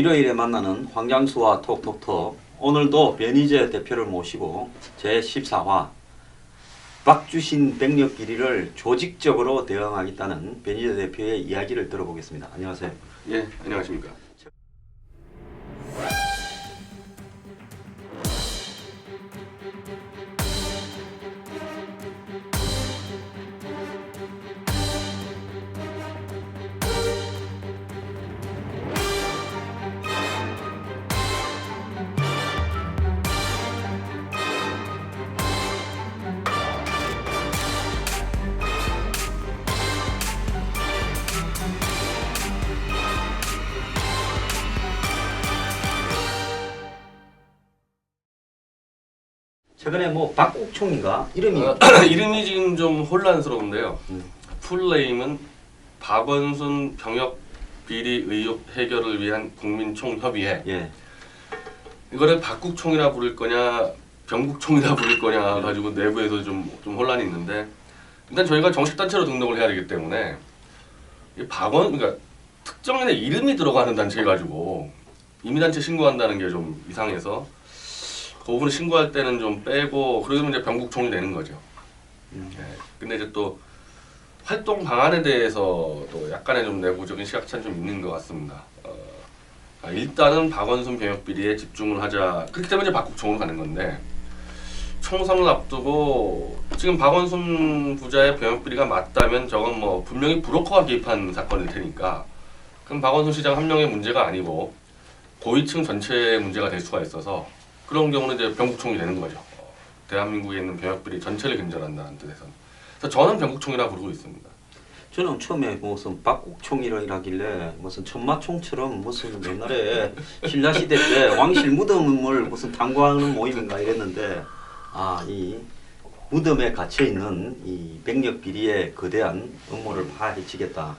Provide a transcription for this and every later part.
일요일에 만나는 황장수와 톡톡톡. 오늘도 변희재 대표를 모시고 제14화 박주신 백력 비리를 조직적으로 대응하겠다는 변희재 대표의 이야기를 들어보겠습니다. 안녕하세요. 예, 안녕하십니까. 최근에 뭐 박국총인가 이름이 이름이 지금 좀 혼란스러운데요. 풀네임은 박원순 병역 비리 의혹 해결을 위한 국민총협의회. 예. 이거를 박국총이라 부를 거냐, 병국총이라 부를 거냐 가지고 내부에서 좀 혼란이 있는데, 일단 저희가 정식 단체로 등록을 해야 되기 때문에 이 그러니까 특정인의 이름이 들어가는 단체 가지고 이미단체 신고한다는 게 좀 이상해서. 그 부분을 신고할 때는 좀 빼고, 그러면 이제 병국총이 되는 거죠. 예. 근데 이제 또 활동 방안에 대해서도 약간의 좀 내부적인 시각차는 좀 있는 것 같습니다. 일단은 박원순 병역 비리에 집중을 하자. 그렇기 때문에 이제 박국총으로 가는 건데, 총선을 앞두고 지금 박원순 부자의 병역 비리가 맞다면 저건 뭐 분명히 브로커가 개입한 사건일 테니까, 그럼 박원순 시장 한 명의 문제가 아니고 고위층 전체의 문제가 될 수가 있어서, 그런 경우는 이제 병국총이 되는 거죠. 대한민국에 있는 병역 비리 전체를 근절한다는 뜻에서. 그래서 저는 병국총이라 부르고 있습니다. 저는 처음에 무슨 박국총이라길래 무슨 천마총처럼 무슨 옛날에 신라시대 때 왕실 무덤을 무슨 탐구하는 모임인가 이랬는데, 이 무덤에 갇혀 있는 이 백력 비리의 거대한 음모를 파헤치겠다,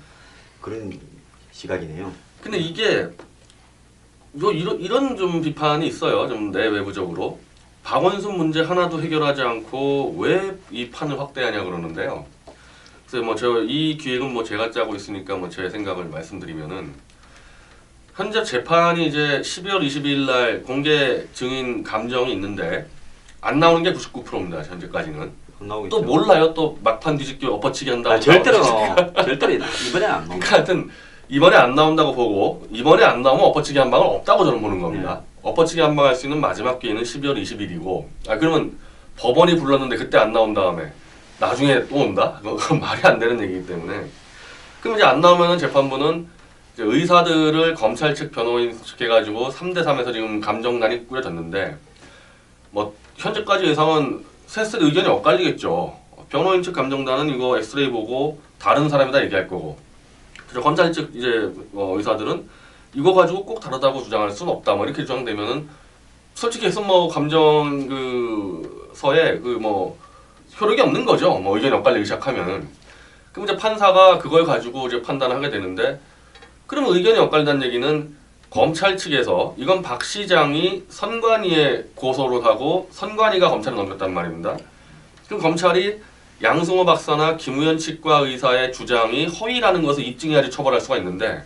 그런 시각이네요. 근데 이게 이런 좀 비판이 있어요. 좀 내외부적으로. 박원순 문제 하나도 해결하지 않고 왜 이 판을 확대하냐 그러는데요. 그래서 뭐 이 기획은 뭐 제가 짜고 있으니까 뭐 제 생각을 말씀드리면은, 현재 재판이 이제 12월 22일 날 공개 증인 감정이 있는데 안 나오는 게 99%입니다. 현재까지는. 또 몰라요. 또 막판 뒤집기 엎어치기 한다고. 절대로 이번에 안 나옵니다. 하여튼 이번에 안 나온다고 보고, 이번에 안 나오면 엎어치기 한 방은 없다고 저는 보는 겁니다. 엎어치기 한 방 할 수 있는 마지막 기회는 12월 20일이고, 그러면 법원이 불렀는데 그때 안 나온 다음에 나중에 또 온다? 그건 말이 안 되는 얘기이기 때문에. 그럼 이제 안 나오면은 재판부는 이제 의사들을 검찰 측 변호인 측 해가지고 3대3에서 지금 감정단이 꾸려졌는데, 뭐 현재까지 예상은 셋의 의견이 엇갈리겠죠. 변호인 측 감정단은 이거 엑스레이 보고 다른 사람이다 얘기할 거고, 검찰 측 이제 의사들은 이거 가지고 꼭 다르다고 주장할 수는 없다. 뭐 이렇게 주장되면은 솔직히 해서 뭐 감정 서에 뭐 효력이 없는 거죠. 뭐 의견이 엇갈리기 시작하면은. 그럼 이제 판사가 그걸 가지고 이제 판단을 하게 되는데, 그러면 의견이 엇갈린다는 얘기는 검찰 측에서 이건 박 시장이 선관위에 고소를 하고 선관위가 검찰에 넘겼단 말입니다. 그럼 검찰이 양승호 박사나 김우현 치과 의사의 주장이 허위라는 것을 입증해야지 처벌할 수가 있는데,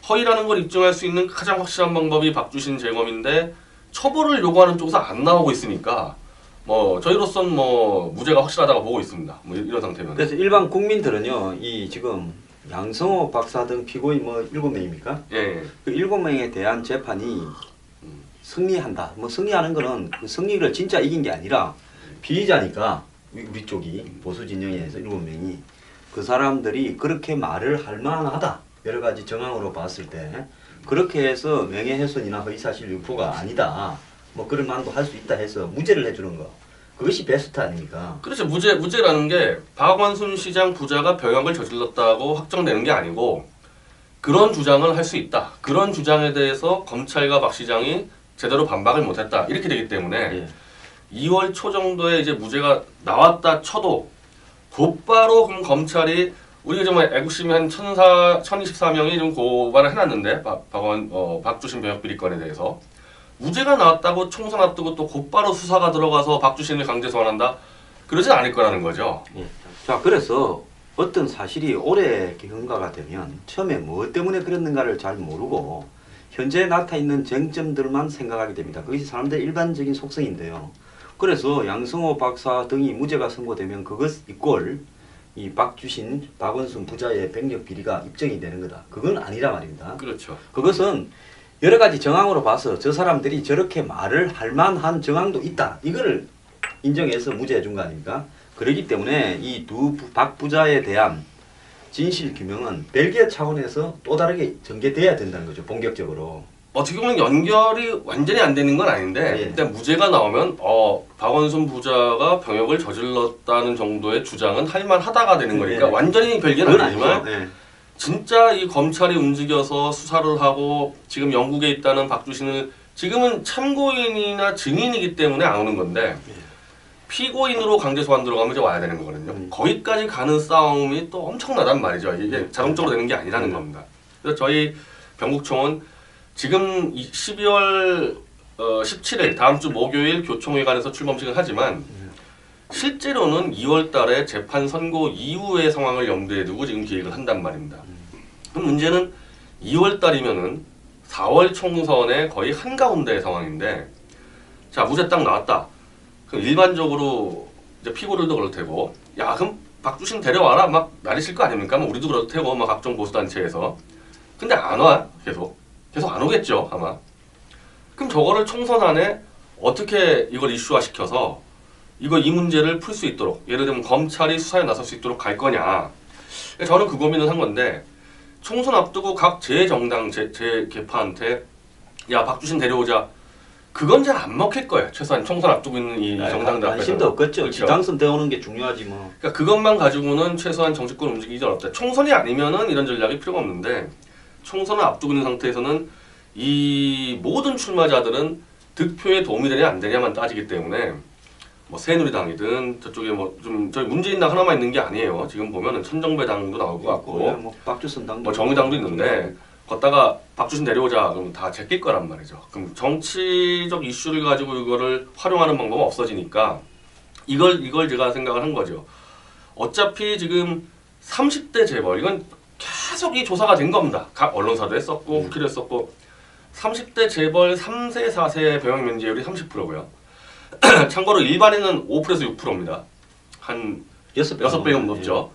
허위라는 걸 입증할 수 있는 가장 확실한 방법이 박주신 재검인데 처벌을 요구하는 쪽에서 안 나오고 있으니까 뭐 저희로서는 뭐 무죄가 확실하다고 보고 있습니다. 뭐 이런 상태면. 그래서 일반 국민들은요, 이 지금 양성호 박사 등 피고인 뭐 7명입니까? 예. 그 7명에 대한 재판이 승리한다. 뭐 승리하는 거는 그 승리를 진짜 이긴 게 아니라 피의자니까, 우리 쪽이 보수 진영에서 7명이 그 사람들이 그렇게 말을 할 만하다. 여러 가지 정황으로 봤을 때 그렇게 해서 명예훼손이나 허위사실 유포가 아니다, 뭐 그런 만도 할 수 있다 해서 무죄를 해주는 거, 그것이 베스트 아닙니까? 그렇죠. 무죄라는 게 박원순 시장 부자가 병역을 저질렀다고 확정되는 게 아니고, 그런 주장을 할 수 있다. 그런 주장에 대해서 검찰과 박 시장이 제대로 반박을 못했다. 이렇게 되기 때문에 2월 초 정도에 이제 무죄가 나왔다 쳐도 곧바로 그럼 검찰이, 우리가 정말 애국심이 한 1024명이 좀 고발을 해놨는데, 박주신 병역 비리건에 대해서 무죄가 나왔다고 총선 앞두고 또 곧바로 수사가 들어가서 박주신을 강제 소환한다? 그러진 않을 거라는 거죠. 자, 그래서 어떤 사실이 오래 경과가 되면 처음에 뭐 때문에 그랬는가를 잘 모르고 현재 나타 있는 쟁점들만 생각하게 됩니다. 그것이 사람들의 일반적인 속성인데요. 그래서 양승호 박사 등이 무죄가 선고되면 그것 이꼴 이 박주신, 박원순 부자의 병력 비리가 입증이 되는 거다. 그건 아니라 말입니다. 그렇죠. 그것은 여러 가지 정황으로 봐서 저 사람들이 저렇게 말을 할 만한 정황도 있다. 이거를 인정해서 무죄해 준 거 아닙니까? 그렇기 때문에 이 두 박 부자에 대한 진실 규명은 별개 차원에서 또 다르게 전개돼야 된다는 거죠. 본격적으로. 어떻게 보면 연결이 완전히 안 되는 건 아닌데 예. 일단 무죄가 나오면 박원순 부자가 병역을 저질렀다는 정도의 주장은 할만하다가 되는 거니까 예. 완전히 별개는 그건 아니지만 아니죠. 예. 진짜 이 검찰이 움직여서 수사를 하고 지금 영국에 있다는 박주신을 지금은 참고인이나 증인이기 때문에 안 오는 건데 피고인으로 강제 소환 들어가면 이제 와야 되는 거거든요. 거기까지 가는 싸움이 또 엄청나단 말이죠. 이게 자동적으로 되는 게 아니라는 겁니다. 그래서 저희 병국청은 지금 12월 17일 다음 주 목요일 교총회관에서 출범식을 하지만 실제로는 2월 달에 재판 선고 이후의 상황을 염두에 두고 지금 기획을 한단 말입니다. 그럼 문제는 2월 달이면은 4월 총선의 거의 한가운데 상황인데 자 무죄 딱 나왔다. 그럼 일반적으로 이제 피고들도 그럴 테고 야 그럼 박주신 데려와라 막 난리칠 거 아닙니까? 뭐 우리도 그럴 테고 막 각종 보수단체에서 근데 안 와. 계속 안 오겠죠 아마. 그럼 저거를 총선 안에 어떻게 이걸 이슈화 시켜서 이 문제를 풀 수 있도록 예를 들면 검찰이 수사에 나설 수 있도록 갈 거냐. 저는 그 고민을 한 건데 총선 앞두고 각 제 개파한테 야 박주신 데려오자. 그건 잘 안 먹힐 거예요. 최소한 총선 앞두고 있는 이 정당들 앞에서. 관심도 없겠죠. 그렇죠. 지당선 되오는 게 중요하지 뭐. 그러니까 그것만 가지고는 최소한 정치권 움직이기 어렵다. 총선이 아니면은 이런 전략이 필요가 없는데 총선을 앞두고 있는 상태에서는 이 모든 출마자들은 득표에 도움이 되냐 안 되냐만 따지기 때문에 뭐 새누리당이든 저쪽에 뭐 좀 저희 문재인당 하나만 있는 게 아니에요. 지금 보면은 천정배당도 나올 것 같고 뭐 박주선 당도 뭐 정의당도 있는데 걷다가 박주신 데려오자 그러면 다 제낄 거란 말이죠. 그럼 정치적 이슈를 가지고 이거를 활용하는 방법은 없어지니까 이걸 제가 생각을 한 거죠. 어차피 지금 30대 재벌 이건 계속 이 조사가 된 겁니다. 각 언론사도 했었고 국회도 했었고 30대 재벌 3세 4세 병역 면제율이 30%고요. 참고로 일반인은 5%에서 6%입니다. 한 6배가 높죠.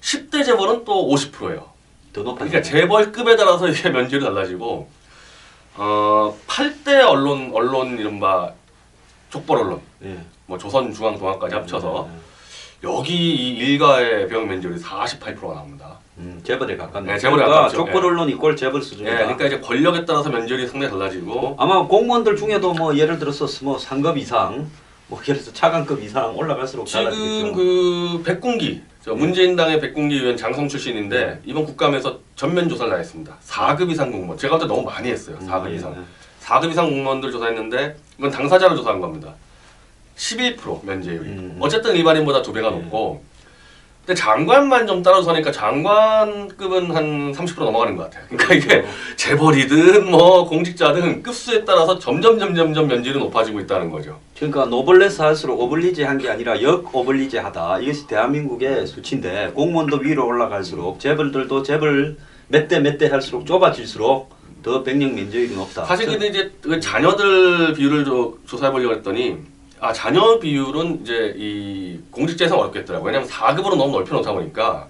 10대 재벌은 또 50%예요. 더 높아. 그러니까 재벌급에 따라서 이게 면제율이 달라지고 8대 언론 이른바 족벌 언론 예. 뭐 조선중앙동아까지 합쳐서 여기 이 일가의 병역 면제율이 48%가 나옵니다. 재벌에 가깝네. 네, 재벌에 그러니까 가깝죠. 족벌 언론 이꼴 재벌 예, 수준이다. 그러니까 이제 권력에 따라서 면제율이 상당히 달라지고 아마 공무원들 중에도 뭐 예를 들어서 뭐 상급 이상, 뭐 예를 들어서 차관급 이상 올라갈수록 지금 달라지겠죠. 그 백군기 문재인당의 백군기 의원 장성 출신인데 이번 국감에서 전면 조사를 나했습니다. 4급 이상 공무원 제가 그때 너무 많이 했어요. 4급 이상. 4급 이상 공무원들 조사했는데 이건 당사자를 조사한 겁니다. 11% 면제율이. 어쨌든 일반인보다 2배가 높고 근데 장관만 좀 따라서 하니까 장관급은 한 30% 넘어가는 것 같아요. 그러니까 이게 재벌이든 뭐 공직자든 급수에 따라서 점점 면제율이 높아지고 있다는 거죠. 그러니까 노블레스 할수록 오블리제한 게 아니라 역 오블리제하다. 이것이 대한민국의 수치인데 공무원도 위로 올라갈수록 재벌들도 재벌 몇 대 할수록 좁아질수록 더 병역 면제율이 높다. 사실 근데 이제 그 자녀들 비율을 조사해 보려고 했더니 자녀 비율은 이제 이 공직자에서 어렵겠더라고요. 왜냐하면 4급으로 너무 넓혀놓다 보니까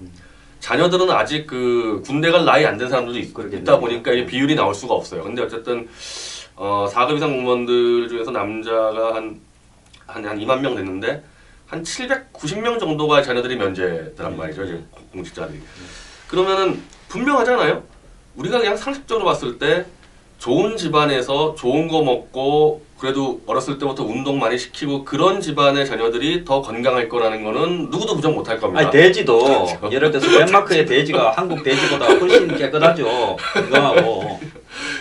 자녀들은 아직 그 군대 갈 나이 안 된 사람들도 있다 보니까 이게 비율이 나올 수가 없어요. 근데 어쨌든 4급 이상 공무원들 중에서 남자가 한 2만 명 됐는데 한 790명 정도가 자녀들이 면제더란 말이죠. 이제 공직자들이. 그러면은 분명하잖아요. 우리가 그냥 상식적으로 봤을 때 좋은 집안에서 좋은 거 먹고 그래도 어렸을 때부터 운동 많이 시키고 그런 집안의 자녀들이 더 건강할 거라는 거는 누구도 부정 못할 겁니다. 아니 돼지도 그렇죠. 예를 들어서 덴마크의 돼지가 한국 돼지보다 훨씬 깨끗하죠. 건강하고.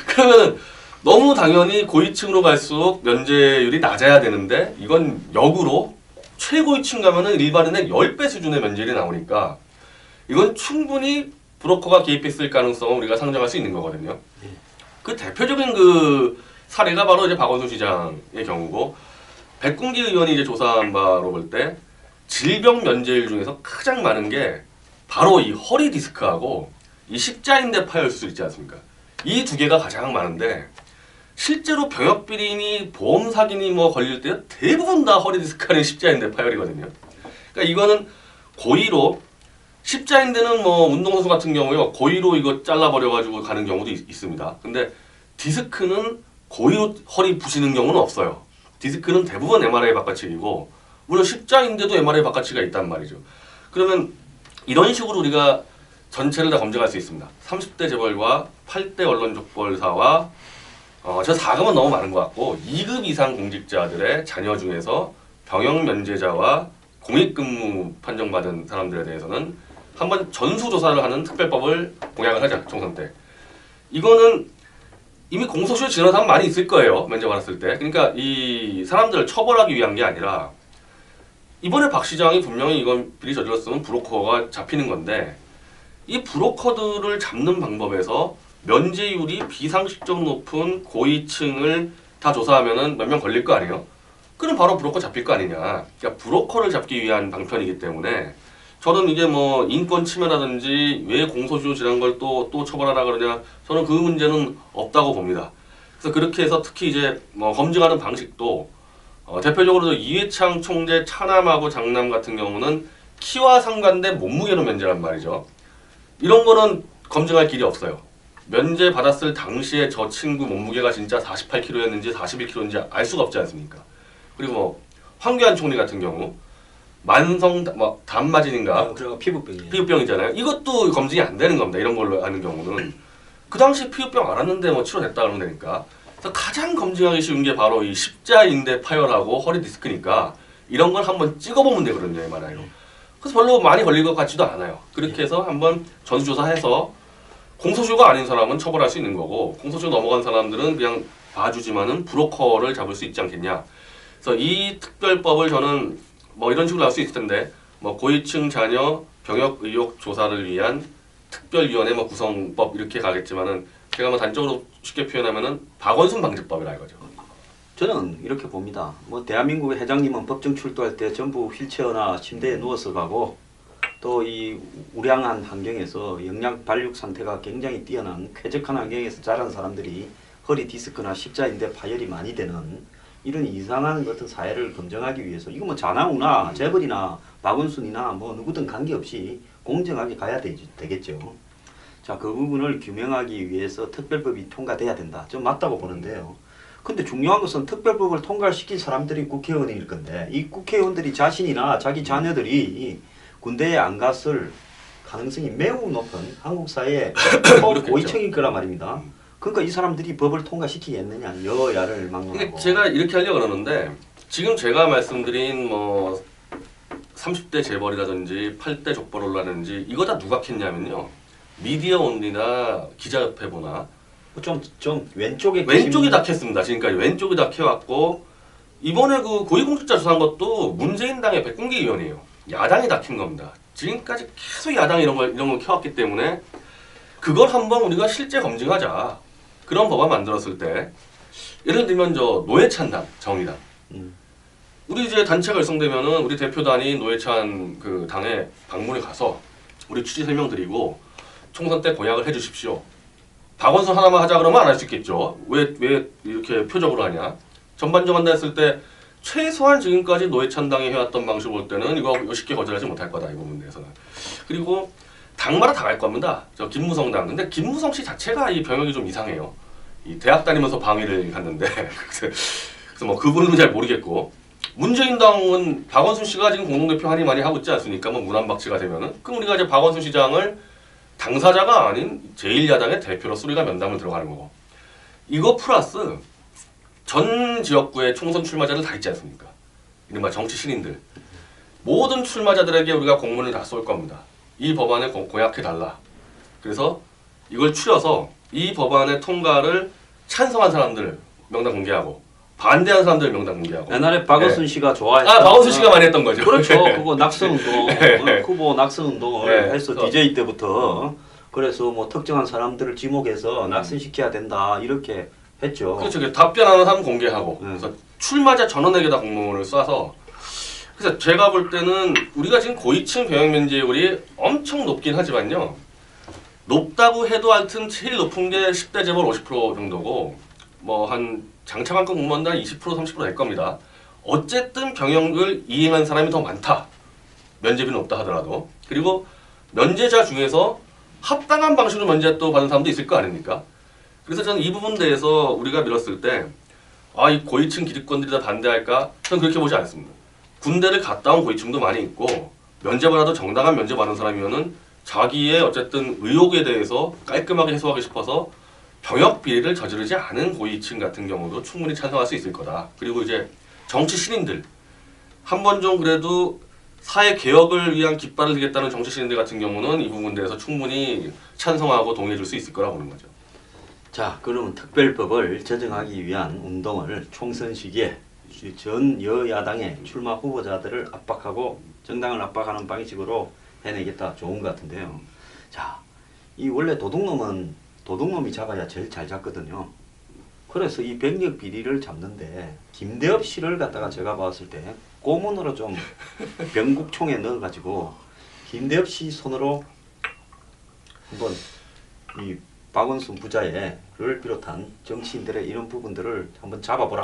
그러면 너무 당연히 고위층으로 갈수록 면제율이 낮아야 되는데 이건 역으로 최고위층 가면은 일반인의 10배 수준의 면제율이 나오니까 이건 충분히 브로커가 개입했을 가능성은 우리가 상정할 수 있는 거거든요. 그 대표적인 그 사례가 바로 이제 박원순 시장의 경우고 백군기 의원이 이제 조사한 바로 볼 때 질병 면제율 중에서 가장 많은 게 바로 이 허리 디스크하고 이 십자인대 파열 수술 있지 않습니까? 이 두 개가 가장 많은데 실제로 병역 비리니 보험 사기니 뭐 걸릴 때 대부분 다 허리 디스크는 십자인대 파열이거든요. 그러니까 이거는 고의로 십자인대는 뭐 운동선수 같은 경우에 고의로 이거 잘라버려가지고 가는 경우도 있습니다. 근데 디스크는 고의로 허리 부시는 경우는 없어요. 디스크는 대부분 MRI 바깥치기고 물론 십자인대도 MRI 바깥치기가 있단 말이죠. 그러면 이런 식으로 우리가 전체를 다 검증할 수 있습니다. 30대 재벌과 8대 언론족벌사와 저 4급은 너무 많은 것 같고 2급 이상 공직자들의 자녀 중에서 병역 면제자와 공익근무 판정받은 사람들에 대해서는 한번 전수조사를 하는 특별법을 공약을 하자. 총선 때. 이거는 이미 공소시효 지난 사람 많이 있을 거예요. 면제 받았을 때. 그러니까 이 사람들을 처벌하기 위한 게 아니라 이번에 박 시장이 분명히 이건 비리 저질렀으면 브로커가 잡히는 건데 이 브로커들을 잡는 방법에서 면제율이 비상식적 높은 고위층을 다 조사하면은 몇 명 걸릴 거 아니에요? 그럼 바로 브로커 잡힐 거 아니냐. 그러니까 브로커를 잡기 위한 방편이기 때문에 저는 이게 뭐 인권 침해라든지 왜 공소시효 지난 걸 또 처벌하라 그러냐. 저는 그 문제는 없다고 봅니다. 그래서 그렇게 해서 특히 이제 뭐 검증하는 방식도 대표적으로 이회창 총재 차남하고 장남 같은 경우는 키와 상관돼 몸무게로 면제란 말이죠. 이런 거는 검증할 길이 없어요. 면제 받았을 당시에 저 친구 몸무게가 진짜 48kg였는지 41kg인지 알 수가 없지 않습니까? 그리고 뭐 황교안 총리 같은 경우 만성 뭐 단마진인가 그리고 피부병이에요. 피부병이잖아요. 이것도 검증이 안 되는 겁니다. 이런 걸로 하는 경우는 그 당시 피부병 알았는데 뭐 치료됐다 그러면 되니까. 그래서 가장 검증하기 쉬운 게 바로 이 십자인대 파열하고 허리 디스크니까 이런 걸 한번 찍어보면 되거든요, MRI로. 그래서 별로 많이 걸릴 것 같지도 않아요. 그렇게 해서 한번 전수조사해서 공소시효가 아닌 사람은 처벌할 수 있는 거고 공소시효 넘어간 사람들은 그냥 봐주지만은 브로커를 잡을 수 있지 않겠냐. 그래서 이 특별법을 저는 뭐 이런 식으로 나올 수 있을 텐데 뭐 고위층 자녀 병역 의혹 조사를 위한 특별위원회 뭐 구성법 이렇게 가겠지만은 제가 뭐 단적으로 쉽게 표현하면은 박원순 방지법이라 이거죠. 저는 이렇게 봅니다. 뭐 대한민국의 회장님은 법정 출두할 때 전부 휠체어나 침대에 누워서 가고 또 이 우량한 환경에서 영양 발육 상태가 굉장히 뛰어난 쾌적한 환경에서 자란 사람들이 허리 디스크나 십자인대 파열이 많이 되는 이런 이상한 어떤 사회를 검증하기 위해서 이거 뭐 자나우나 재벌이나 박원순이나 뭐 누구든 관계없이 공정하게 가야 되겠죠. 자, 그 부분을 규명하기 위해서 특별법이 통과돼야 된다. 좀 맞다고 보는데요. 근데 중요한 것은 특별법을 통과시킨 사람들이 국회의원일 건데 이 국회의원들이 자신이나 자기 자녀들이 군대에 안 갔을 가능성이 매우 높은 한국 사회의 고위층일 거란 말입니다. 그러니까 이 사람들이 법을 통과시키겠느냐 여야를 막론하고. 제가 이렇게 하려고 그러는데 지금 제가 말씀드린 뭐 30대 재벌이라든지 8대 족벌이라든지 이거 다 누가 캤냐면요. 미디어 온리나 기자협회보나 좀 왼쪽에 다 캤습니다. 지금까지 왼쪽이 다 켜왔고 이번에 그 고위공직자 조사한 것도 문재인 당의 백군기 의원이에요. 야당이 다 킨 겁니다. 지금까지 계속 야당이 이런 걸 켜왔기 때문에 그걸 한번 우리가 실제 검증하자. 그런 법안 만들었을 때 예를 들면 저 노회찬당 정의당 우리 이제 단체가 결성되면은 우리 대표단이 노회찬 그 당에 방문에 가서 우리 취지 설명드리고 총선 때 공약을 해주십시오. 박원순 하나만 하자 그러면 안 할 수 있겠죠. 왜 이렇게 표적으로 하냐. 전반적 한다 했을 때 최소한 지금까지 노회찬 당이 해왔던 방식을 볼 때는 이거 쉽게 거절하지 못할 거다 이 부분에 대해서는. 그리고 당마다 다 갈 겁니다. 저 김무성 당. 근데 김무성 씨 자체가 이 병역이 좀 이상해요. 이 대학 다니면서 방위를 갔는데 그래서 뭐 그분은 잘 모르겠고 문재인 당은 박원순 씨가 지금 공동대표 한이 많이 하고 있지 않습니까? 뭐 문안박치가 되면은 그럼 우리가 이제 박원순 시장을 당사자가 아닌 제1야당의 대표로서 우리가 면담을 들어가는 거고 이거 플러스 전 지역구의 총선 출마자들 다 있지 않습니까? 이른바 정치 신인들 모든 출마자들에게 우리가 공문을 다 쏠 겁니다. 이 법안에 공약해달라. 그래서 이걸 추려서 이 법안의 통과를 찬성한 사람들 명단 공개하고 반대한 사람들 명단 공개하고 옛날에 박원순 씨가 좋아했던 박원순 씨가 많이 했던 거죠. 그렇죠. 그거 낙선운동 후보 낙선운동을 해서 그래서 DJ 때부터 그래서 뭐 특정한 사람들을 지목해서 낙선시켜야 된다 이렇게 했죠. 그렇죠. 답변하는 사람 공개하고 그래서 출마자 전원에게다 공문을 쏴서 그래서 제가 볼 때는 우리가 지금 고위층 병역 면제율이 엄청 높긴 하지만요. 높다고 해도 하여튼 제일 높은 게 10대 재벌 50% 정도고 뭐 한 장차관급 공무원도 한 20% 30%될 겁니다. 어쨌든 병역을 이행한 사람이 더 많다. 면제비는 높다 하더라도. 그리고 면제자 중에서 합당한 방식으로 면제 또 받는 사람도 있을 거 아닙니까? 그래서 저는 이 부분에 대해서 우리가 밀었을 때 이 고위층 기득권들이 다 반대할까? 저는 그렇게 보지 않습니다. 군대를 갔다 온 고위층도 많이 있고 면제받아도 정당한 면제받는 사람이면은 자기의 어쨌든 의혹에 대해서 깔끔하게 해소하고 싶어서 병역 비리를 저지르지 않은 고위층 같은 경우도 충분히 찬성할 수 있을 거다. 그리고 이제 정치 신인들 한 번 좀 그래도 사회 개혁을 위한 깃발을 들겠다는 정치 신인들 같은 경우는 이 부분에 대해서 충분히 찬성하고 동의해 줄 수 있을 거라고 보는 거죠. 자, 그러면 특별법을 제정하기 위한 운동을 총선 시기에 전 여야당의 출마 후보자들을 압박하고 정당을 압박하는 방식으로 해내겠다. 좋은 것 같은데요. 자, 이 원래 도둑놈이 잡아야 제일 잘 잡거든요. 그래서 이 병력 비리를 잡는데 김대엽 씨를 갖다가 제가 봤을 때 고문으로 좀 병국총에 넣어가지고 김대엽 씨 손으로 한번 이 박원순 부자를 비롯한 정치인들의 이런 부분들을 한번 잡아보라.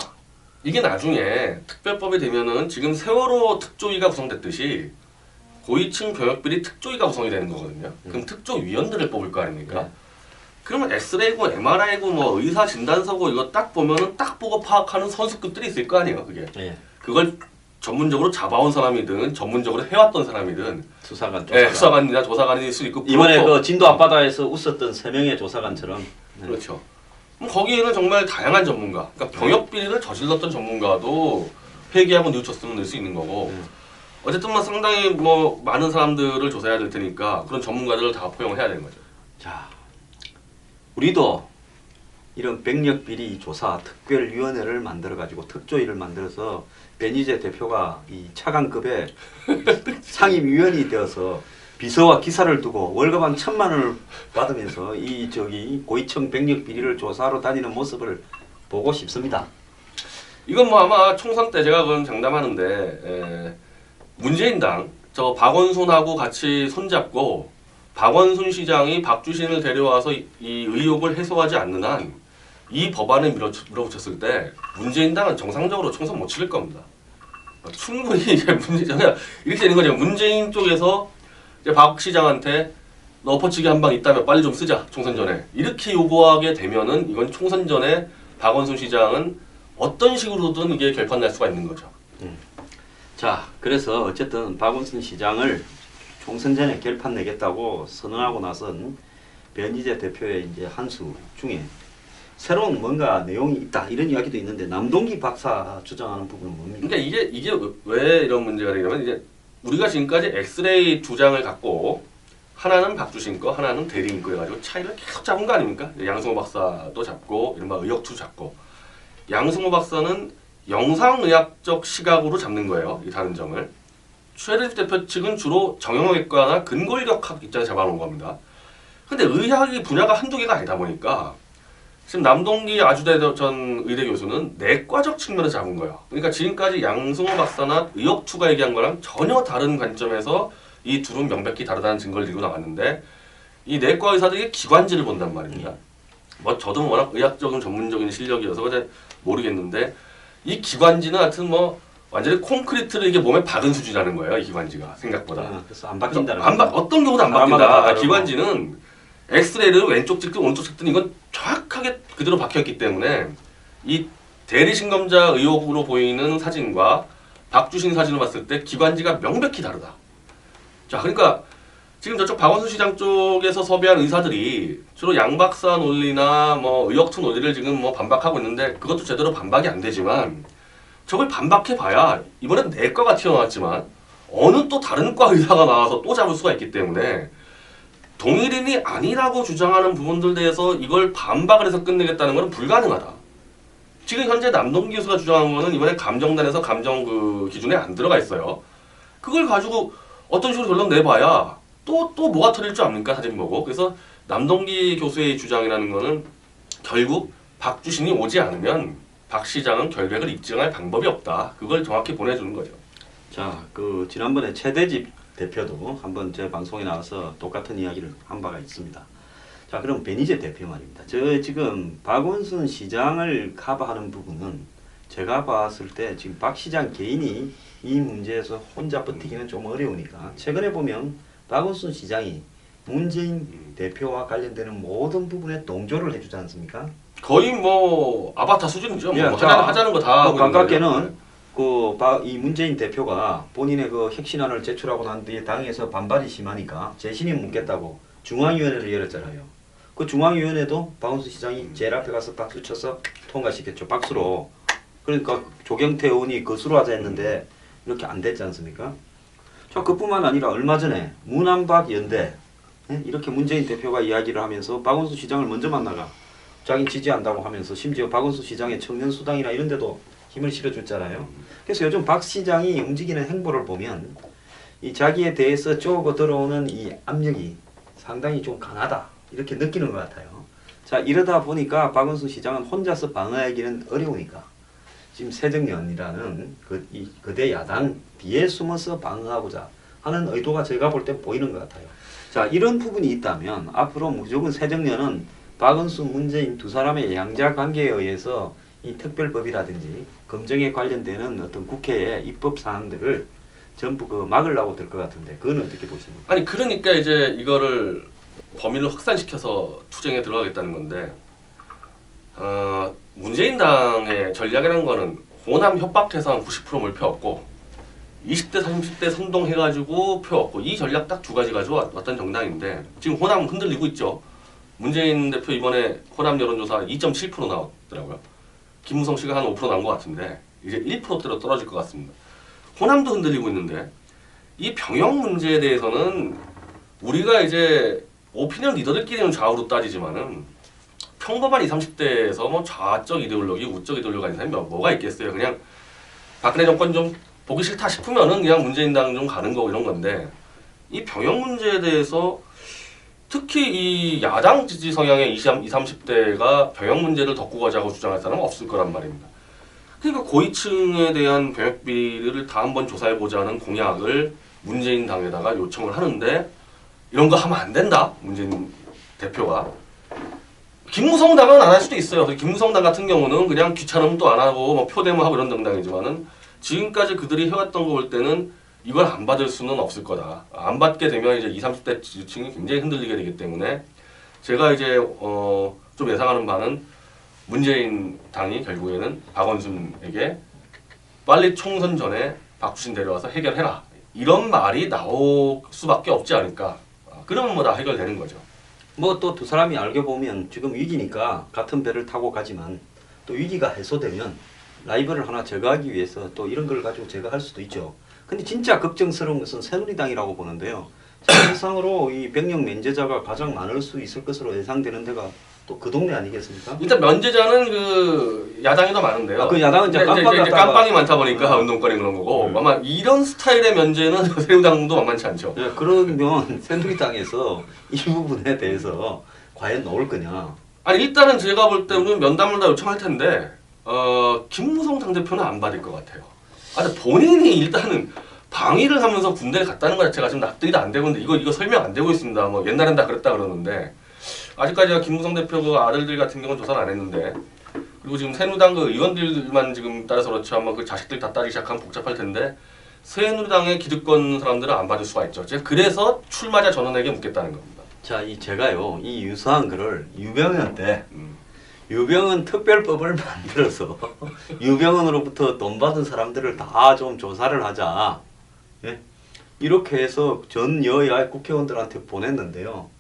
이게 나중에 특별법이 되면은 지금 세월호 특조위가 구성됐듯이 고위층 병역비리 특조위가 구성이 되는 거거든요. 그럼 특조위원들을 뽑을 거 아닙니까? 그러면 엑스레이고 MRI고 뭐 의사 진단서고 이거 딱 보면은 딱 보고 파악하는 선수급들이 있을 거 아니에요, 그게. 예. 그걸 전문적으로 잡아온 사람이든 전문적으로 해왔던 사람이든 수사관, 수사관이나 조사관일 수 있고 이번에 그 진도 앞바다에서 웃었던 3명의 조사관처럼. 그렇죠. 그럼 거기에는 정말 다양한 전문가, 그러니까 병역 비리를 저질렀던 전문가도 회계하고 뉘우쳤으면 낼 수 있는 거고. 어쨌든 뭐 상당히 뭐 많은 사람들을 조사해야 될 테니까 그런 전문가들을 다 포용을 해야 되는 거죠. 자, 우리도 이런 병력 비리 조사 특별위원회를 만들어 가지고 특조위를 만들어서 변희재 대표가 이 차관급의 상임위원이 되어서 비서와 기사를 두고 월급 한 1,000만 원을 받으면서 이 고위층 병력 비리를 조사하러 다니는 모습을 보고 싶습니다. 이건 뭐 아마 총선 때 제가 그건 장담하는데 문재인당 저 박원순하고 같이 손잡고 박원순 시장이 박주신을 데려와서 이 의혹을 해소하지 않는 한 이 법안을 밀어붙였을 때 문재인당은 정상적으로 총선 못 치를 겁니다. 충분히 이제 이렇게 되는 거죠. 문재인 쪽에서 이제 박 시장한테 너 엎어치기 한 방 있다면 빨리 좀 쓰자 총선 전에 이렇게 요구하게 되면은 이건 총선 전에 박원순 시장은 어떤 식으로든 이게 결판 날 수가 있는 거죠. 자, 그래서 어쨌든 박원순 시장을 총선 전에 결판 내겠다고 선언하고 나선 변희재 대표의 이제 한수 중에 새로운 뭔가 내용이 있다 이런 이야기도 있는데 남동기 박사 주장하는 부분은 뭡니까? 그러니까 이게 왜 이런 문제가 되냐면 이제 우리가 지금까지 엑스레이 두 장을 갖고 하나는 박주신 거, 하나는 대리인 거 해가지고 차이를 계속 잡은 거 아닙니까? 양승호 박사도 잡고 이른바 의역투 잡고 양승호 박사는 영상의학적 시각으로 잡는 거예요. 이 다른 점을. 최대집 대표 측은 주로 정형외과나 근골격학 입장에 잡아놓은 겁니다. 근데 의학이 분야가 한두 개가 아니다 보니까 지금 남동기 아주대 전 의대 교수는 내과적 측면에서 잡은 거예요. 그러니까 지금까지 양승호 박사나 의역투가 얘기한 거랑 전혀 다른 관점에서 이 둘은 명백히 다르다는 증거를 들고 나왔는데 이 내과 의사들이 기관지를 본단 말입니다. 뭐 저도 워낙 의학적인 전문적인 실력이어서 그래 모르겠는데 이 기관지는 하여튼 뭐 완전히 콘크리트를 이게 몸에 박은 수준이라는 거예요. 이 기관지가 생각보다. 그래서 안 바뀐다는 어떤 경우도 안 사람마다 바뀐다. 다르고. 기관지는 엑스레이를 왼쪽 찍든 오른쪽 찍든 이건 정확하게 그대로 박혀있기 때문에 이 대리신검자 의혹으로 보이는 사진과 박주신 사진을 봤을 때 기관지가 명백히 다르다. 자, 그러니까 지금 저쪽 박원순 시장 쪽에서 섭외한 의사들이 주로 양 박사 논리나 뭐 의역투 논리를 지금 뭐 반박하고 있는데 그것도 제대로 반박이 안 되지만 저걸 반박해봐야 이번엔 내과가 튀어나왔지만 어느 또 다른 과 의사가 나와서 또 잡을 수가 있기 때문에 동일인이 아니라고 주장하는 부분들 대해서 이걸 반박을 해서 끝내겠다는 것은 불가능하다. 지금 현재 남동기 교수가 주장한 거는 이번에 감정단에서 감정 그 기준에 안 들어가 있어요. 그걸 가지고 어떤 식으로 결론 내봐야 또 뭐가 터질 줄 압니까? 사진 보고. 그래서 남동기 교수의 주장이라는 거는 결국 박주신이 오지 않으면 박 시장은 결백을 입증할 방법이 없다. 그걸 정확히 보내주는 거죠. 자, 그 지난번에 최대집 대표도 한번 제 방송에 나와서 똑같은 이야기를 한 바가 있습니다. 자, 그럼 베니제 대표 말입니다. 저 지금 박원순 시장을 커버하는 부분은 제가 봤을 때 지금 박 시장 개인이 이 문제에서 혼자 버티기는 좀 어려우니까 최근에 보면 박원순 시장이 문재인 대표와 관련되는 모든 부분에 동조를 해주지 않습니까? 거의 뭐 아바타 수준이죠. 예, 뭐 자, 하자는 거 다 하고 있는 가깝게는 거예요. 이 문재인 대표가 본인의 그 핵심안을 제출하고 난 뒤에 당에서 반발이 심하니까 재신임 묻겠다고 중앙위원회를 열었잖아요. 그 중앙위원회도 박원순 시장이 제일 앞에 가서 박수 쳐서 통과시켰죠. 박수로. 그러니까 조경태 의원이 거수로 하자 했는데 이렇게 안 됐지 않습니까? 자, 그뿐만 아니라 얼마 전에 문안박 연대 이렇게 문재인 대표가 이야기를 하면서 박원순 시장을 먼저 만나가 자기 지지한다고 하면서 심지어 박원순 시장의 청년수당이나 이런 데도 힘을 실어줬잖아요. 그래서 요즘 박 시장이 움직이는 행보를 보면 이 자기에 대해서 쪼고 들어오는 이 압력이 상당히 좀 강하다 이렇게 느끼는 것 같아요. 자, 이러다 보니까 박원순 시장은 혼자서 방어하기는 어려우니까 지금 새정년이라는 이 거대 야당 뒤에 숨어서 방어하고자 하는 의도가 제가 볼 때 보이는 것 같아요. 자, 이런 부분이 있다면 앞으로 무조건 새정년은 박원순, 문재인 두 사람의 양자 관계에 의해서 이 특별법이라든지 검증에 관련되는 어떤 국회의 입법 사항들을 전부 막으려고 될 것 같은데 그건 어떻게 보십니까? 아니 그러니까 이제 이거를 범위를 확산시켜서 투쟁에 들어가겠다는 건데 문재인 당의 전략이라는 거는 호남 협박해서 90% 몰표없고 20대 30대 선동해가지고 표 얻고 이 전략 딱 두 가지 가지고 왔던 정당인데 지금 호남 흔들리고 있죠. 문재인 대표 이번에 호남 여론조사 2.7% 나왔더라고요. 김무성 씨가 한 5% 나온 것 같은데 이제 1%대로 떨어질 것 같습니다. 호남도 흔들리고 있는데 이 병역 문제에 대해서는 우리가 이제 오피니언 리더들끼리는 좌우로 따지지만은 평범한 20, 30대에서 뭐 좌적 이데올로기, 우적 이데올로기 가진 사람이 뭐가 있겠어요. 그냥 박근혜 정권 좀 보기 싫다 싶으면은 그냥 문재인 당 좀 가는 거고 이런 건데 이 병역 문제에 대해서 특히 이 야당 지지 성향의 20, 30대가 병역 문제를 덮고 가자고 주장할 사람은 없을 거란 말입니다. 그러니까 고위층에 대한 병역 비리를 다 한번 조사해보자는 공약을 문재인 당에다가 요청을 하는데 이런 거 하면 안 된다. 문재인 대표가. 김무성 당은 안 할 수도 있어요. 김무성 당 같은 경우는 그냥 귀찮으면 또 안 하고 뭐 표대모하고 이런 정당이지만은 지금까지 그들이 해왔던 거 볼 때는 이걸 안 받을 수는 없을 거다. 안 받게 되면 이제 20, 30대 지지층이 굉장히 흔들리게 되기 때문에 제가 이제 좀 예상하는 바는 문재인 당이 결국에는 박원순에게 빨리 총선 전에 박주신 데려와서 해결해라. 이런 말이 나올 수밖에 없지 않을까. 그러면 뭐 다 해결되는 거죠. 뭐 또 두 사람이 알게 보면 지금 위기니까 같은 배를 타고 가지만 또 위기가 해소되면 라이벌을 하나 제거하기 위해서 또 이런 걸 가지고 제거할 수도 있죠. 근데 진짜 걱정스러운 것은 새누리당이라고 보는데요. 세상으로 이 병역 면제자가 가장 많을 수 있을 것으로 예상되는 데가 또 그 동네 아니겠습니까? 일단 면제자는 그 야당이 더 많은데요. 그 야당은 이제 이제 깜빵이 많다 보니까 운동권이 그런 거고 아마 이런 스타일의 면제는 새누리당도 만만치 않죠. 네, 그러면 새누리당에서 이 부분에 대해서 과연 넣을 거냐? 아니 일단은 제가 볼 때는 면담을 다 요청할 텐데 김무성 당대표는 안 받을 것 같아요. 근데 본인이 일단은 방위를 하면서 군대에 갔다는 것 자체가 지금 납득이 안 되고 있는데 이거 설명 안 되고 있습니다. 뭐 옛날엔 다 그랬다 그러는데 아직까지가 김무성 대표 그 아들들 같은 경우는 조사를 안 했는데 그리고 지금 새누리당 그 의원들만 지금 따라서 그렇죠. 아마 그 자식들 다 따르기 시작하면 복잡할 텐데 새누리당의 기득권 사람들은 안 받을 수가 있죠. 그래서 출마자 전원에게 묻겠다는 겁니다. 자, 제가요 이 유사한 글을 유병헌 때 유병헌 특별법을 만들어서 유병헌으로부터 돈 받은 사람들을 다 좀 조사를 하자. 예? 이렇게 해서 전 여야 국회의원들한테 보냈는데요.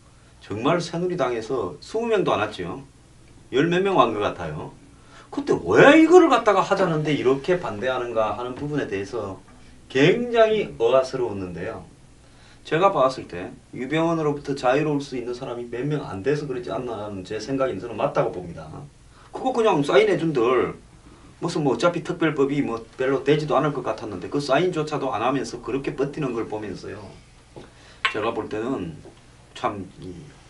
정말 새누리당에서 20명도 안 왔죠. 열 몇 명 왔는 것 같아요. 그때 왜 이거를 갖다가 하자는데 이렇게 반대하는가 하는 부분에 대해서 굉장히 의아스러웠는데요. 제가 봤을 때 유병헌으로부터 자유로울 수 있는 사람이 몇 명 안 돼서 그러지 않나 하는 제 생각이 저는 맞다고 봅니다. 그거 그냥 사인해준들 무슨 뭐 어차피 특별법이 뭐 별로 되지도 않을 것 같았는데 그 사인조차도 안 하면서 그렇게 버티는 걸 보면서요. 제가 볼 때는 참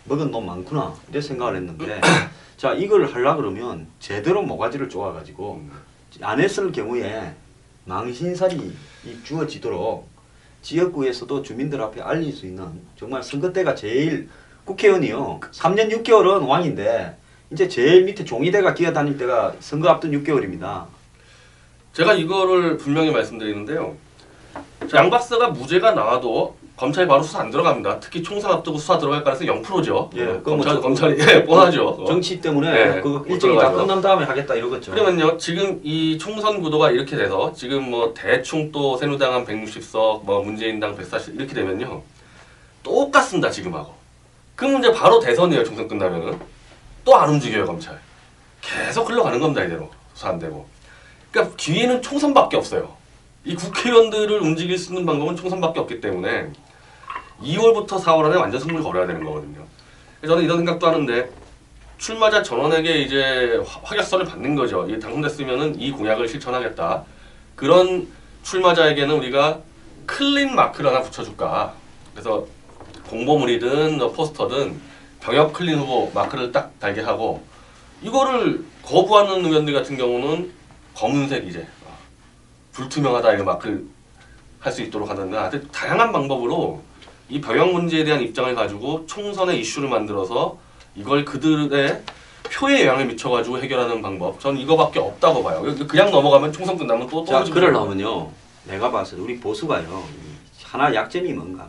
먹은 놈 많구나 이렇게 생각을 했는데 자 이걸 하려고 그러면 제대로 모가지를 쪼아가지고 안 했을 경우에 망신살이 주어지도록 지역구에서도 주민들 앞에 알릴 수 있는 정말 선거 때가 제일 국회의원이요. 3년 6개월은 왕인데 이제 제일 밑에 종이대가 기어다닐 때가 선거 앞둔 6개월입니다. 제가 이거를 분명히 말씀드리는데요. 양 박사가 무죄가 나와도 검찰이 바로 수사 안 들어갑니다. 특히 총선 앞두고 수사 들어갈 가능성이 0%죠. 예, 그거 뭐 검찰이 예, 뻔하죠. 그거. 정치 때문에 네, 그거 못 일정이 다 들어가죠. 끝난 다음에 하겠다 이러겠죠. 그러면요, 지금 이 총선 구도가 이렇게 돼서 지금 뭐 대충 또 새누리당 한 160석, 뭐 문재인당 140 이렇게 되면요, 똑같습니다 지금하고. 그 문제 바로 대선이에요. 총선 끝나면은 또 안 움직여요 검찰. 계속 흘러가는 겁니다 이대로 수사 안 되고. 그러니까 기회는 총선밖에 없어요. 이 국회의원들을 움직일 수 있는 방법은 총선밖에 없기 때문에 2월부터 4월 안에 완전 승부를 걸어야 되는 거거든요. 그래서 저는 이런 생각도 하는데 출마자 전원에게 이제 확약서를 받는 거죠. 이 당선됐으면은 이 공약을 실천하겠다. 그런 출마자에게는 우리가 클린 마크를 하나 붙여줄까. 그래서 공보물이든 포스터든 병역 클린 후보 마크를 딱 달게 하고 이거를 거부하는 의원들 같은 경우는 검은색 이제 불투명하다 이런 마크를 할 수 있도록 하는데 아주 다양한 방법으로 이 병역 문제에 대한 입장을 가지고 총선의 이슈를 만들어서 이걸 그들의 표에 영향을 미쳐가지고 해결하는 방법. 저는 이거밖에 없다고 봐요. 그냥 넘어가면 총선 끝나면 또 자, 그러려면요. 내가 봤을 때 우리 보수가요. 하나 약점이 뭔가.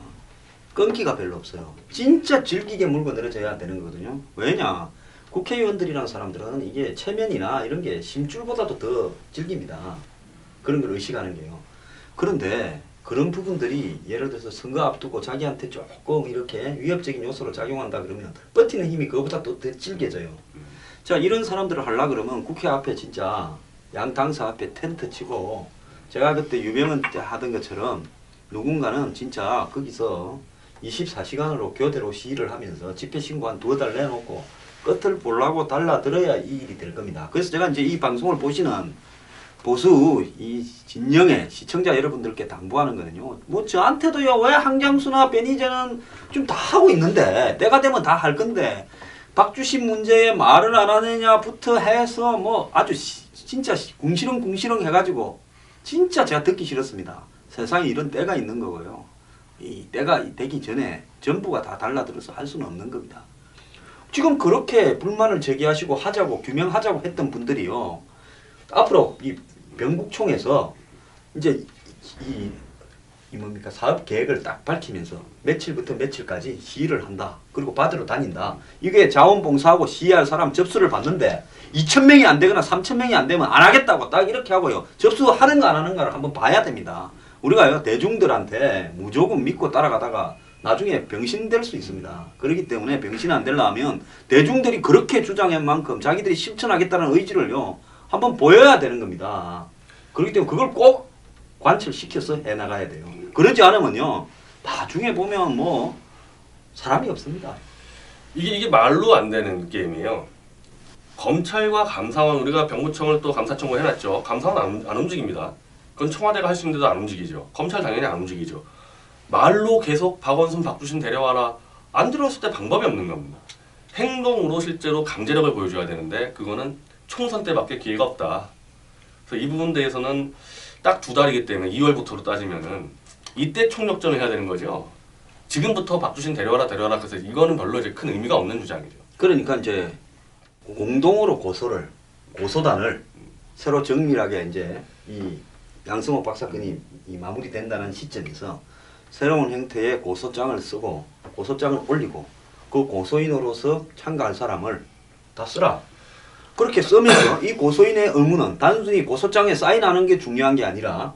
끈기가 별로 없어요. 진짜 질기게 물고 늘어져야 되는 거거든요. 왜냐? 국회의원들이라는 사람들은 이게 체면이나 이런 게 심줄보다도 더 질깁니다. 그런 걸 의식하는 게요. 그런데 그런 부분들이 예를 들어서 선거 앞두고 자기한테 조금 이렇게 위협적인 요소로 작용한다 그러면 버티는 힘이 그거보다 또 더 질겨져요. 자, 이런 사람들을 하려 그러면 국회 앞에 진짜 양 당사 앞에 텐트 치고 제가 그때 유병헌 때 하던 것처럼 누군가는 진짜 거기서 24시간으로 교대로 시위를 하면서 집회 신고 한 2달 내놓고 끝을 보려고 달라들어야 이 일이 될 겁니다. 그래서 제가 이제 이 방송을 보시는 보수 이 진영의 시청자 여러분들께 당부하는 거는요. 뭐 저한테도요. 왜 한장수나 변희재는 좀 다 하고 있는데 때가 되면 다 할 건데 박주신 문제에 말을 안 하느냐부터 해서 뭐 아주 진짜 궁시렁 해가지고 진짜 제가 듣기 싫었습니다. 세상에 이런 때가 있는 거고요. 이 때가 되기 전에 전부가 다 달라들어서 할 수는 없는 겁니다. 지금 그렇게 불만을 제기하시고 하자고 규명하자고 했던 분들이요. 앞으로 이 병국총에서 이제 이 뭡니까 사업 계획을 딱 밝히면서 며칠부터 며칠까지 시위를 한다. 그리고 받으러 다닌다. 이게 자원봉사하고 시위할 사람 접수를 받는데 2,000명이 안 되거나 3,000명이 안 되면 안 하겠다고 딱 이렇게 하고요. 접수하는가 안 하는가를 한번 봐야 됩니다. 우리가요 대중들한테 무조건 믿고 따라가다가 나중에 병신될 수 있습니다. 그렇기 때문에 병신 안 되려면 대중들이 그렇게 주장한 만큼 자기들이 실천하겠다는 의지를요 한번 보여야 되는 겁니다. 그렇기 때문에 그걸 꼭 관철시켜서 해나가야 돼요. 그러지 않으면요 나중에 보면 뭐 사람이 없습니다. 이게 말로 안 되는 게임이에요. 검찰과 감사원 우리가 병무청을 또 감사청구 해놨죠. 감사원 안 움직입니다. 그건 청와대가 할 수 있는데도 안 움직이죠. 검찰 당연히 안 움직이죠. 말로 계속 박원순, 박주신 데려와라. 안 들어왔을 때 방법이 없는 겁니다. 행동으로 실제로 강제력을 보여줘야 되는데 그거는 총선 때밖에 기회가 없다. 그래서 이 부분 대해서는 딱 2달이기 때문에 2월부터로 따지면은 이때 총력전을 해야 되는 거죠. 지금부터 박주신 데려와라 그래서 이거는 별로 이제 큰 의미가 없는 주장이죠. 그러니까 이제 공동으로 고소단을 새로 정밀하게 이제 이 양승호 박사건이 이 마무리된다는 시점에서 새로운 형태의 고소장을 쓰고 고소장을 올리고 그 고소인으로서 참가할 사람을 다 쓰라. 그렇게 쓰면서 이 고소인의 의무는 단순히 고소장에 사인하는 게 중요한 게 아니라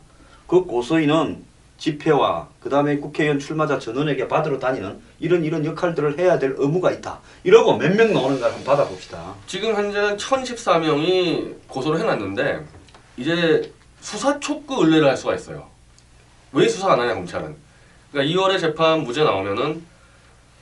그 고소인은 집회와 그 다음에 국회의원 출마자 전원에게 받으러 다니는 이런 역할들을 해야 될 의무가 있다. 이러고 몇 명 나오는가 한번 받아봅시다. 지금 현재는 1014명이 고소를 해놨는데 이제 수사 촉구 의뢰를 할 수가 있어요. 왜 수사 안 하냐 검찰은. 그러니까 2월에 재판 무죄 나오면은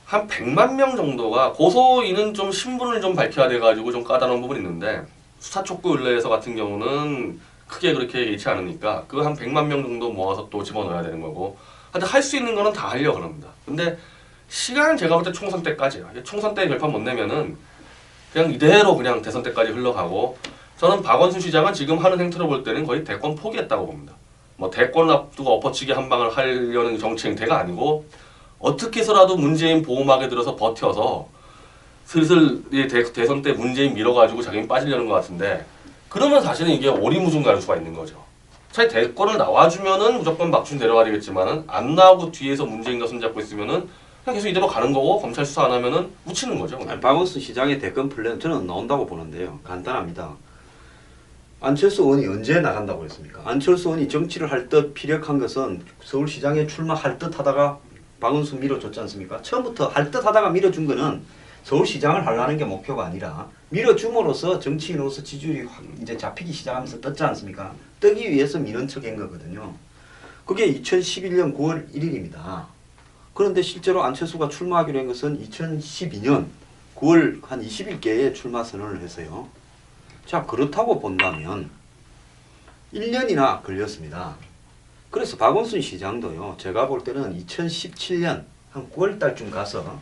한 100만 명 정도가 고소인은 좀 신분을 좀 밝혀야 돼가지고 좀 까다로운 부분이 있는데 수사 촉구 의뢰에서 같은 경우는 크게 그렇게 예치 않으니까 그 한 100만 명 정도 모아서 또 집어넣어야 되는 거고 하여튼 할 수 있는 거는 다 하려고 합니다. 근데 시간은 제가 볼 때 총선 때까지예요. 총선 때 결판 못 내면은 그냥 이대로 그냥 대선 때까지 흘러가고 저는 박원순 시장은 지금 하는 행태로 볼 때는 거의 대권 포기했다고 봅니다. 뭐 대권 앞두고 엎어치기 한 방을 하려는 정치 행태가 아니고 어떻게 해서라도 문재인 보호막에 들어서 버텨서 슬슬 대선 때 문재인 밀어가지고 자기는 빠지려는 것 같은데 그러면 사실은 이게 오리무중 가는 수가 있는 거죠. 차라리 대권을 나와주면은 무조건 박준 데려가야 되겠지만은 안 나오고 뒤에서 문재인과 손잡고 있으면은 그냥 계속 이대로 가는 거고 검찰 수사 안 하면은 묻히는 거죠. 아니, 박원순 시장의 대권 플랜 저는 나온다고 보는데요. 간단합니다. 안철수 의원이 언제 나간다고 했습니까? 안철수 의원이 정치를 할 듯 피력한 것은 서울시장에 출마할 듯 하다가 박원순 밀어줬지 않습니까? 처음부터 할 듯 하다가 밀어준 거는 서울시장을 하려는 게 목표가 아니라 밀어줌으로써 정치인으로서 지지율이 확 이제 잡히기 시작하면서 떴지 않습니까? 뜨기 위해서 미는 척한 거거든요. 그게 2011년 9월 1일입니다. 그런데 실제로 안철수가 출마하기로 한 것은 2012년 9월 한 20일께에 출마 선언을 했어요. 자, 그렇다고 본다면 1년이나 걸렸습니다. 그래서 박원순 시장도요. 제가 볼 때는 2017년 한 9월 달쯤 가서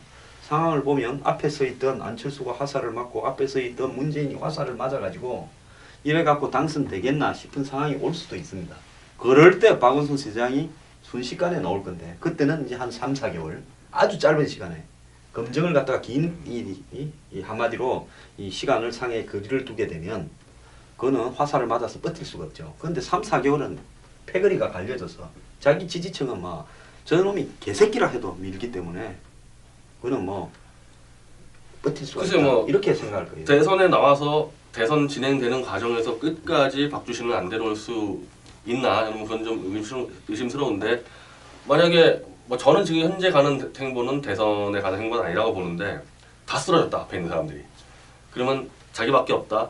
상황을 보면 앞에 서 있던 안철수가 화살을 맞고 앞에 서 있던 문재인이 화살을 맞아가지고 이래 갖고 당선되겠나 싶은 상황이 올 수도 있습니다. 그럴 때 박원순 시장이 순식간에 나올 건데 그때는 이제 한 3, 4개월 아주 짧은 시간에 검증을 갖다가 긴 이 한마디로 이 시간을 상에 거리를 두게 되면 그거는 화살을 맞아서 버틸 수가 없죠. 그런데 3, 4개월은 패거리가 갈려져서 자기 지지층은 막 저놈이 개새끼라 해도 밀기 때문에 그거는 뭐 버틸 수가 있다. 뭐 이렇게 생각할 거예요. 대선에 나와서 대선 진행되는 과정에서 끝까지 박주신을 안 데려올 수 있나? 저는 그건 좀 의심스러운데 만약에 뭐 저는 지금 현재 가는 행보는 대선에 가는 행보는 아니라고 보는데 다 쓰러졌다 앞에 있는 사람들이. 그러면 자기밖에 없다.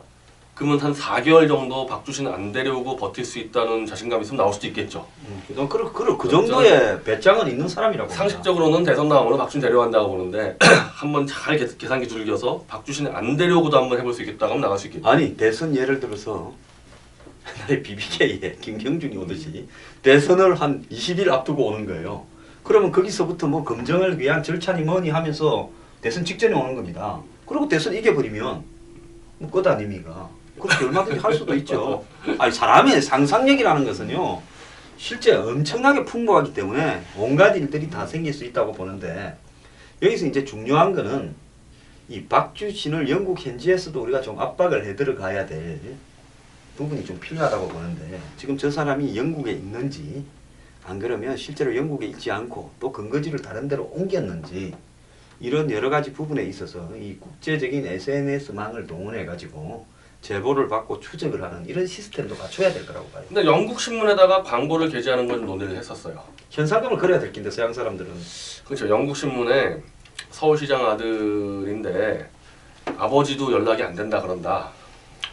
그러면 한 4개월 정도 박주신 안 데려오고 버틸 수 있다는 자신감이 있으면 나올 수도 있겠죠. 그 정도의 배짱은 있는 사람이라고 봅니다. 상식적으로는 대선 나오면 박주신 데려간다고 보는데 한번 잘 계산기 두들겨서 박주신 안 데려오고도 한번 해볼 수 있겠다고 하면 나갈 수 있겠죠. 아니 대선 예를 들어서 옛날에 BBK에 김경준이 오듯이 대선을 한 20일 앞두고 오는 거예요. 그러면 거기서부터 뭐 검증을 위한 절차니 뭐니 하면서 대선 직전에 오는 겁니다. 그리고 대선 이겨버리면 뭐 끝 아닙니까? 그렇게 얼마든지 할 수도 있죠. 아니 사람의 상상력이라는 것은요 실제 엄청나게 풍부하기 때문에 온갖 일들이 다 생길 수 있다고 보는데 여기서 이제 중요한 거는 이 박주신을 영국 현지에서도 우리가 좀 압박을 해 들어가야 될 부분이 좀 필요하다고 보는데 지금 저 사람이 영국에 있는지 안 그러면 실제로 영국에 있지 않고 또 근거지를 다른 데로 옮겼는지 이런 여러 가지 부분에 있어서 이 국제적인 SNS망을 동원해 가지고 제보를 받고 추적을 하는 이런 시스템도 갖춰야 될 거라고 봐요. 근데 영국 신문에다가 광고를 게재하는 건 논의를 했었어요. 현상금을 걸어야 될 텐데 서양 사람들은. 그렇죠. 영국 신문에 서울시장 아들인데 아버지도 연락이 안 된다 그런다.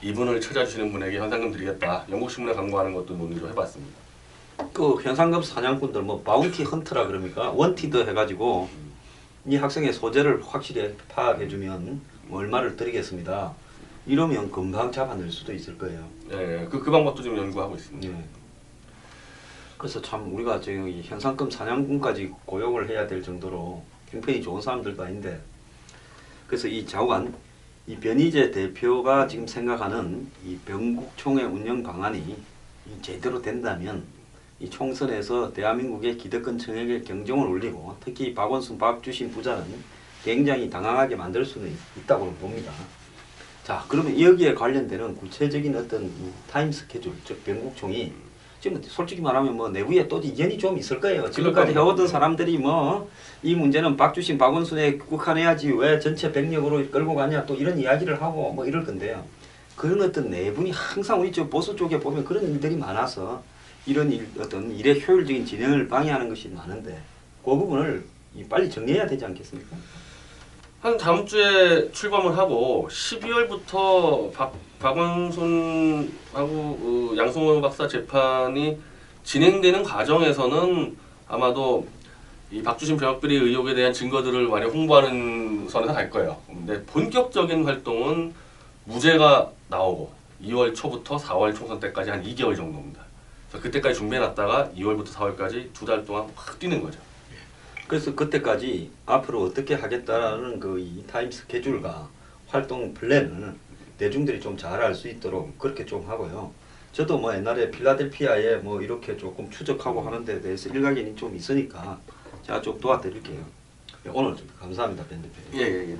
이분을 찾아주시는 분에게 현상금 드리겠다. 영국 신문에 광고하는 것도 논의를 해봤습니다. 그 현상금 사냥꾼들 뭐 바운티 헌트라 그럽니까? 원티드 해가지고 이 학생의 소재를 확실히 파악해주면 뭐 얼마를 드리겠습니다. 이러면 금방 잡아낼 수도 있을 거예요. 네, 그 방법도 좀 연구하고 있습니다. 네. 그래서 참 우리가 저기 현상금 사냥꾼까지 고용을 해야 될 정도로 형편이 좋은 사람들도 아닌데 그래서 이 좌우간 이 변희재 대표가 지금 생각하는 이 변국총회 운영 방안이 제대로 된다면 이 총선에서 대한민국의 기득권 청약의 경종을 울리고 특히 박원순, 박주신 부자는 굉장히 당황하게 만들 수는 있다고 봅니다. 자, 그러면 여기에 관련되는 구체적인 어떤 이 타임 스케줄, 즉 변국총이 지금 솔직히 말하면 뭐 내부에 또 이견이 좀 있을 거예요. 지금까지 해오던 사람들이 뭐 이 문제는 박주신, 박원순에 국한해야지 왜 전체 병력으로 끌고 가냐 또 이런 이야기를 하고 뭐 이럴 건데요. 그런 어떤 내분이 항상 우리 저 보수 쪽에 보면 그런 일들이 많아서 이런 어떤 일의 효율적인 진행을 방해하는 것이 많은데 그 부분을 빨리 정리해야 되지 않겠습니까? 한 다음 주에 출범을 하고 12월부터 박원순하고 양승호 박사 재판이 진행되는 과정에서는 아마도 이 박주신 병역비리 의혹에 대한 증거들을 많이 홍보하는 선에서 갈 거예요. 근데 본격적인 활동은 무죄가 나오고 2월 초부터 4월 총선 때까지 한 2개월 정도입니다. 그래서 그때까지 준비해놨다가 2월부터 4월까지 2달 동안 확 뛰는 거죠. 그래서 그때까지 앞으로 어떻게 하겠다라는 그 이 타임 스케줄과 활동 플랜을 대중들이 좀 잘 알 수 있도록 그렇게 좀 하고요. 저도 뭐 옛날에 필라델피아에 뭐 이렇게 조금 추적하고 하는 데 대해서 일가견이 좀 있으니까 제가 쭉 도와드릴게요. 오늘 좀 감사합니다, 밴드페. 예예예.